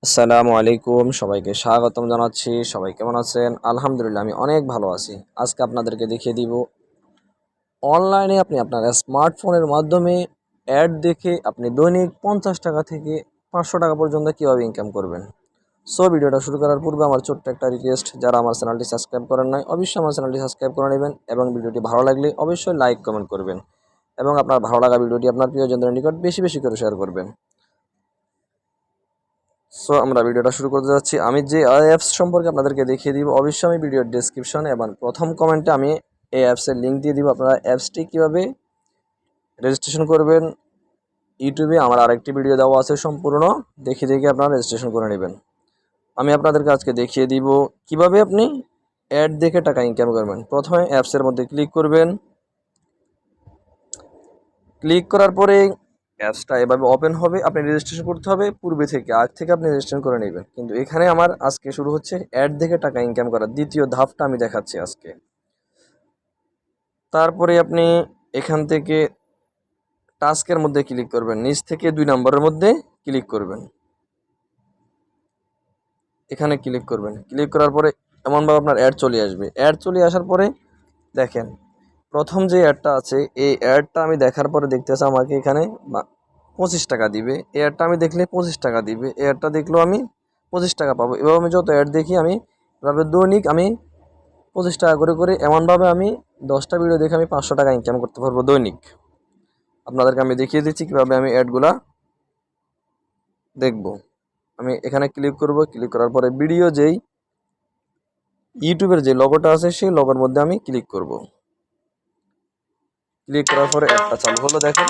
আসসালামু আলাইকুম, সবাইকে স্বাগতম জানাচ্ছি। সবাই কেমন আছেন? আলহামদুলিল্লাহ, আমি অনেক ভালো আছি। আজকে আপনাদেরকে দেখিয়ে দিব অনলাইনে আপনি আপনার স্মার্টফোনের মাধ্যমে অ্যাড দেখে আপনি দৈনিক 50 টাকা থেকে 500 টাকা পর্যন্ত কীভাবে ইনকাম করবেন। সো ভিডিওটা শুরু করার পূর্বে আমার ছোট্ট একটা রিকোয়েস্ট, যারা আমার চ্যানেলটি সাবস্ক্রাইব করেন নাই অবশ্যই আমার চ্যানেলটি সাবস্ক্রাইব করে নেবেন এবং ভিডিওটি ভালো লাগলে অবশ্যই লাইক কমেন্ট করবেন এবং আপনার ভালো লাগা ভিডিওটি আপনার প্রিয়জনদের নিকট বেশি বেশি করে শেয়ার করবেন। সো আমরা ভিডিওটা শুরু করতে যাচ্ছি। আমি যে অ্যাপস সম্পর্কে আপনাদেরকে দেখিয়ে দিব, অবশ্যই আমি ভিডিওর ডেসক্রিপশনে এবং প্রথম কমেন্টে আমি এই অ্যাপসের লিঙ্ক দিয়ে দিব। আপনারা অ্যাপসটি কীভাবে রেজিস্ট্রেশন করবেন ইউটিউবে আমার আরেকটি ভিডিও দেওয়া আছে, সম্পূর্ণ দেখে দেখে আপনারা রেজিস্ট্রেশন করে নেবেন। আমি আপনাদেরকে আজকে দেখিয়ে দিব কিভাবে আপনি অ্যাড দেখে টাকা ইনকাম করবেন। প্রথমে অ্যাপসের মধ্যে ক্লিক করবেন। ক্লিক করার পরে অ্যাপসটা এভাবে ওপেন হবে। আপনি রেজিস্ট্রেশন করতে হবে পূর্বে থেকে, আগ থেকে আপনি রেজিস্ট্রেশন করে নেবেন। কিন্তু এখানে আমার আজকে শুরু হচ্ছে অ্যাড দেখে টাকা ইনকাম করার দ্বিতীয় ধাপটা আমি দেখাচ্ছি আজকে। তারপরে আপনি এখান থেকে টাস্কের মধ্যে ক্লিক করবেন, নিচ থেকে 2 নম্বরের মধ্যে ক্লিক করবেন, এখানে ক্লিক করবেন। ক্লিক করার পরে এমনভাবে আপনার অ্যাড চলে আসবে। অ্যাড চলে আসার পরে দেখেন প্রথম যে অ্যাডটা আছে, এই অ্যাডটা আমি দেখার পরে দেখতেছি আমাকে এখানে 25 টাকা দিবে। এই অ্যাডটা আমি দেখলে 25 টাকা দিবে, এই অ্যাডটা দেখলেও আমি 25 টাকা পাবো। এভাবে আমি যত অ্যাড দেখি আমি এভাবে দৈনিক আমি 25 টাকা করে করে এমনভাবে আমি 10টা ভিডিও দেখে আমি 500 টাকা ইনকাম করতে পারবো দৈনিক। আপনাদেরকে আমি দেখিয়ে দিচ্ছি কীভাবে আমি অ্যাডগুলা দেখব। আমি এখানে ক্লিক করব। ক্লিক করার পরে ভিডিও যেই ইউটিউবের যে লোগোটা আছে সেই লোগোর মধ্যে আমি ক্লিক করব। ক্লিক করার পরে অ্যাডটা চালু হলো। দেখেন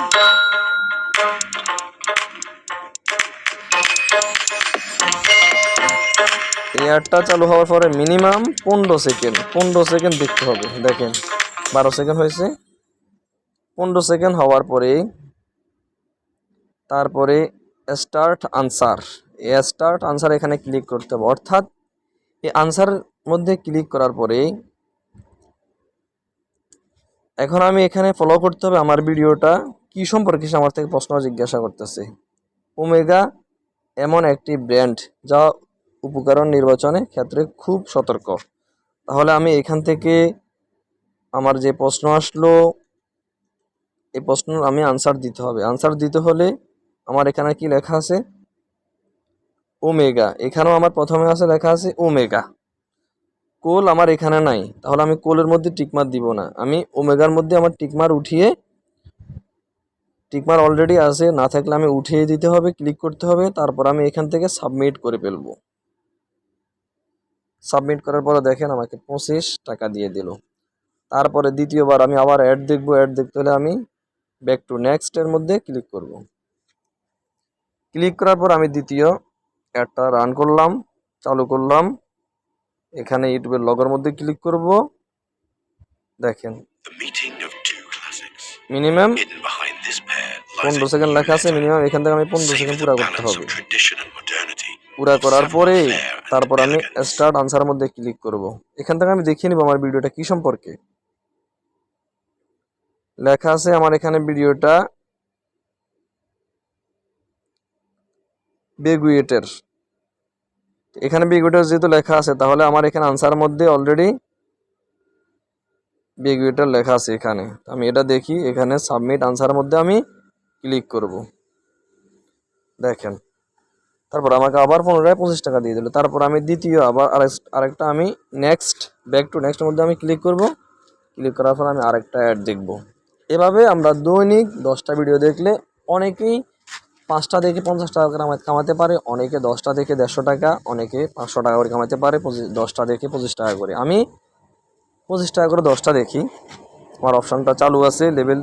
এই অ্যাডটা চালু হওয়ার পরে মিনিমাম 15 সেকেন্ড দেখতে হবে। দেখেন 12 সেকেন্ড হয়েছে। 15 সেকেন্ড হওয়ার পরে তারপরে স্টার্ট আনসার, এই স্টার্ট আনসার এখানে ক্লিক করতে হবে। অর্থাৎ এই আনসার মধ্যে ক্লিক করার পরে এখন আমি এখানে ফলো করতে হবে আমার ভিডিওটা কি সম্পর্কে সে আমার থেকে প্রশ্ন জিজ্ঞাসা করতেছে। ওমেগা এমন একটি ব্র্যান্ড যা উপকরণ নির্বাচনের ক্ষেত্রে খুব সতর্ক। তাহলে আমি এখান থেকে আমার যে প্রশ্ন আসলো এই প্রশ্ন আমি আনসার দিতে হবে। আনসার দিতে হলে আমার এখানে কি লেখা আছে, ওমেগা। এখানেও আমার প্রথমে আছে লেখা আছে ওমেগা। কোল আমার এখানে নাই, তাহলে আমি কোলের মধ্যে টিকমার দিব না। আমি ওমেগার মধ্যে আমার টিকমার উঠিয়ে, টিকমার অলরেডি আছে, না থাকলে আমি উঠিয়ে দিতে হবে, ক্লিক করতে হবে। তারপর আমি এখান থেকে সাবমিট করে ফেলবো। সাবমিট করার পরে দেখেন আমাকে 25 টাকা দিয়ে দিল। তারপরে দ্বিতীয়বার আমি আবার অ্যাড দেখবো। অ্যাড দেখতে হলে আমি ব্যাক টু নেক্সট এর মধ্যে ক্লিক করব। ক্লিক করার পর আমি দ্বিতীয় অ্যাডটা রান করলাম, চালু করলাম। এখানে ইউটিউবের লগের মধ্যে ক্লিক করব। দেখেন মিনিমাম 15 সেকেন্ড লেখা আছে। মিনিমাম এখান থেকে আমি 15 সেকেন্ড পুরা করতে হবে। পুরা করার পরে তারপর আমি স্টার্ট আনসারের মধ্যে ক্লিক করব। এখান থেকে আমি দেখিয়ে নিব আমার ভিডিওটা কি সম্পর্কে লেখা আছে। আমার এখানে ভিডিওটা বেগুয়েটের, এখানে বেগুয়েটার যেহেতু লেখা আছে তাহলে আমার এখানে আনসারের মধ্যে অলরেডি বেগুয়েটার লেখা আছে। এখানে আমি এটা দেখি, এখানে সাবমিট আনসারের মধ্যে আমি ক্লিক করব। দেখেন তারপর আমাকে আবার পুনরায় 25 টাকা দিয়ে দিল। তারপর আমি দ্বিতীয় আবার আরেকটা আমি নেক্সট ব্যাক টু নেক্সটের মধ্যে আমি ক্লিক করব। ক্লিক করার পর আমি আরেকটা অ্যাড দেখব। এভাবে আমরা দৈনিক 10টা ভিডিও দেখলে অনেকেই 5টা দেখে 50 টাকা করে কামাতে পারে, অনেকে 10টা দেখে 150 টাকা, অনেকে 500 টাকা করে কামাতে পারে 10টা দেখে 25 টাকা করে। আমি 25 টাকা করে 10টা দেখি, আমার অপশানটা চালু আছে লেভেল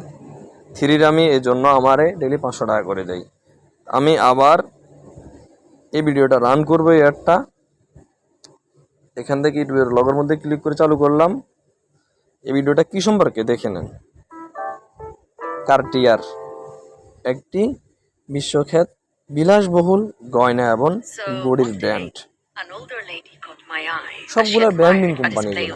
3-র, আমি এই জন্য আমারে ডেলি 500 টাকা করে দেয়। আমি আবার এই ভিডিওটা রান করবো। এই অ্যাডটা এখান থেকে ইউটিউবের লগের মধ্যে ক্লিক করে চালু করলাম। এই ভিডিওটা কি সম্পর্কে দেখে নেন। কার্টিয়ার একটি বিশ্বখ্যাত বিলাসবহুল গয়না এবং ঘড়ির ব্র্যান্ড। সবগুলো ব্র্যান্ডিং কোম্পানিগুলো।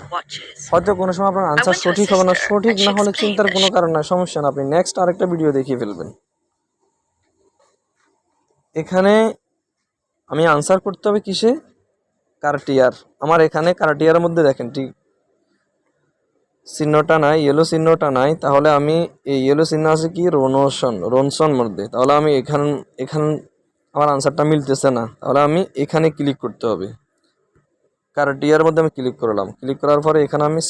হয়তো কোনো সময় আপনার আনসার সঠিক হবে না, সঠিক না হলে চিন্তার কোনো কারণ নাই, সমস্যা না, আপনি নেক্সট আরেকটা ভিডিও দেখিয়ে ফেলবেন। এখানে আমি আনসার করতে হবে কিসে, কার্টিয়ার। আমার এখানে কার্টিয়ারের মধ্যে দেখেন ঠিক চিহ্নটা নাই, ইয়েলো চিহ্নটা নাই, তাহলে আমি এই ইয়েলো চিহ্ন আছে কি রনসন মধ্যে, তাহলে আমি এখান আমার আনসারটা মিলতেছে না, তাহলে আমি এখানে ক্লিক করতে হবে। কার্টিয়ার মধ্যে আমি ক্লিক করলাম, ক্লিক করার পরে এখানে আমি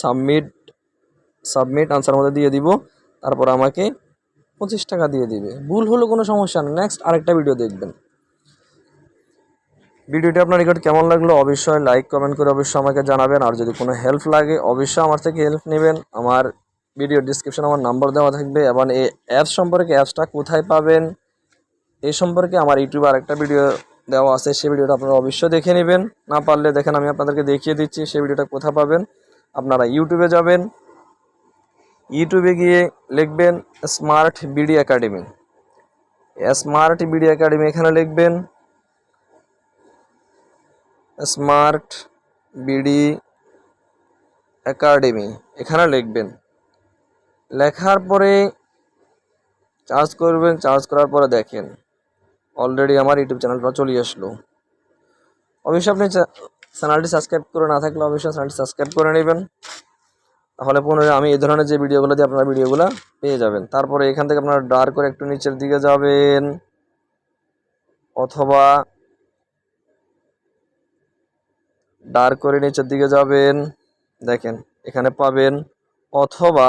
সাবমিট আনসার মধ্যে দিয়ে দিব, তারপর আমাকে 25 টাকা দিয়ে দিবে। ভুল হলো কোনো সমস্যা না, নেক্সট আরেকটা ভিডিও দেখবেন। ভিডিওটি আপনার নিকট কেমন লাগলো অবশ্যই লাইক কমেন্ট করে অবশ্যই আমাকে জানাবেন। আর যদি কোনো হেল্প লাগে অবশ্যই আমার থেকে হেল্প নেবেন। আমার ভিডিও ডিসক্রিপশনে আমার নাম্বার দেওয়া থাকবে, এবং এই অ্যাপস সম্পর্কে, অ্যাপসটা কোথায় পাবেন এই সম্পর্কে আমার ইউটিউবে আরেকটা ভিডিও দেওয়া আছে, সেই ভিডিওটা আপনারা অবশ্যই দেখে নেবেন। না পারলে দেখেন আমি আপনাদেরকে দেখিয়ে দিচ্ছি সেই ভিডিওটা কোথায় পাবেন। আপনারা ইউটিউবে যাবেন, ইউটিউবে গিয়ে লিখবেন smart BD academy, smart BD academy এখানে লিখবেন স্মার্ট বিডি একাডেমি, এখানে লিখবেন। লেখার পরে চার্জ করবেন, চার্জ করার পরে দেখেন অলরেডি আমার ইউটিউব চ্যানেলটা চলে আসলো। অবশ্যই আপনি চ্যানেলটি সাবস্ক্রাইব করে না থাকলে অবশ্যই চ্যানেলটি সাবস্ক্রাইব করে নেবেন, তাহলে পুনরায় আমি এই ধরনের যে ভিডিওগুলো দিয়ে আপনারা ভিডিওগুলো পেয়ে যাবেন। তারপরে এখান থেকে আপনারা ডার্ক করে একটু নিচের দিকে যাবেন, অথবা ডার্ক করে নিচের দিকে যাবেন, দেখেন এখানে পাবেন, অথবা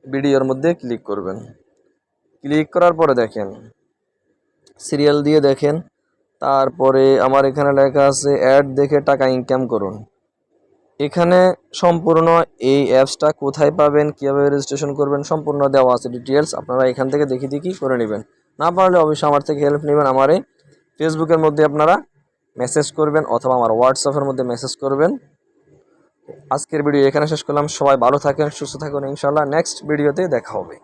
ভিডিওর মধ্যে ক্লিক করবেন। ক্লিক করার পরে দেখেন সিরিয়াল দিয়ে দেখেন, তারপরে আমার এখানে লেখা আছে অ্যাড দেখে টাকা ইনকাম করুন। এখানে সম্পূর্ণ এই অ্যাপসটা কোথায় পাবেন, কীভাবে রেজিস্ট্রেশন করবেন সম্পূর্ণ দেওয়া আছে ডিটেলস, আপনারা এখান থেকে দেখি করে নেবেন। না পারলে অবশ্যই আমার থেকে হেল্প নেবেন। আমার এই ফেসবুকের মধ্যে আপনারা মেসেজ করবেন, অথবা আমার হোয়াটসঅ্যাপের মধ্যে মেসেজ করবেন। আজকের ভিডিও এখানে শেষ করলাম। সবাই ভালো থাকেন, সুস্থ থাকুন, ইনশাআল্লাহ নেক্সট ভিডিওতে দেখা হবে।